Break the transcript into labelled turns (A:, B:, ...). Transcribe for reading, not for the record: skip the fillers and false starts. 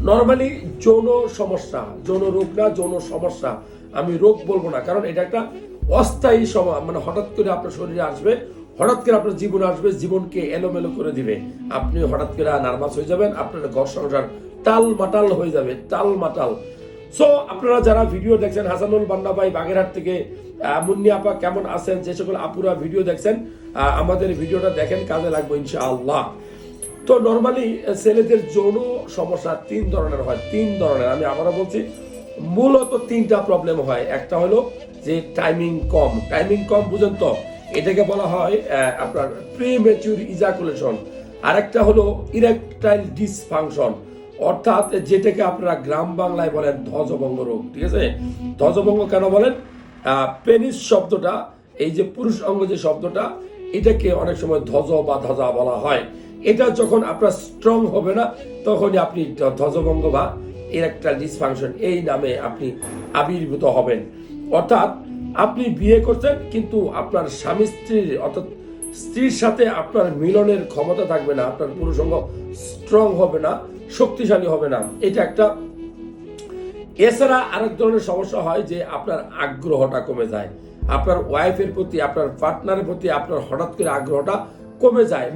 A: Normally যৌন সমস্যা, যৌন রোগ না, যৌন সমস্যা, আমি রোগ বলবো না, কারণ এটা একটা অস্থায়ী মানে হঠাৎ করে আপনার শরীরে আসবে, হঠাৎ করে আপনার জীবনে আসবে, জীবনকে এলোমেলো করে দিবে, আপনি হঠাৎ করে নার্ভাস হয়ে যাবেন, আপনার ঘর সংসার টাল মাটাল হয়ে যাবে, টাল মাটাল। সো আপনারা যারা ভিডিও দেখছেন, হাসানুল বান্না ভাই বাগেরহাট থেকে, মুন্নি আপা কেমন আছেন, যে সকল আপুরা ভিডিও দেখছেন, আমাদের ভিডিওটা দেখেন, কাজে লাগবে ইনশাআল্লাহ। তো নর্মালি ছেলেদের যৌন সমস্যা 3 ধরনের হয়, 3 ধরনের। আমি আবারও বলছি, মূলত 3টা প্রবলেম হয়। একটা হলো যে টাইমিং কম বুঝেন তো, এটাকে বলা হয় আপনার প্রিম্যাচিউর ইজাকুলেশন। আরেকটা হলো ইরেকটাইল ডিসফাংশন, অর্থাৎ যেটাকে আপনারা গ্রাম বাংলায় বলেন ধ্বজভঙ্গ রোগ। ঠিক আছে, ধ্বজভঙ্গ কেন বলেন? পেনিস শব্দটা, এই যে পুরুষ অঙ্গ যে শব্দটা, এটাকে অনেক সময় ধ্বজ বা ধ্বজা বলা হয়। এটা যখন আপনার স্ট্রং হবে না, তখনই আপনি ধ্বজভঙ্গ বা ইরেকটাইল ডিসফাংশন এই নামে আপনি আবির্ভূত হবেন। অর্থাৎ আপনি বিয়ে করছেন, কিন্তু আপনার স্বামী স্ত্রীর অর্থাৎ স্ত্রীর সাথে আপনার মিলনের ক্ষমতা থাকবে না, আপনার পুরুষাঙ্গ স্ট্রং হবে না, শক্তিশালী হবে না, এটা একটা। এছাড়া আরেক ধরনের সমস্যা হয় যে আপনার আগ্রহটা কমে যায়, আপনার ওয়াইফের প্রতি, আপনার পার্টনারের প্রতি আপনার হঠাৎ করে আগ্রহটা কমে যায়।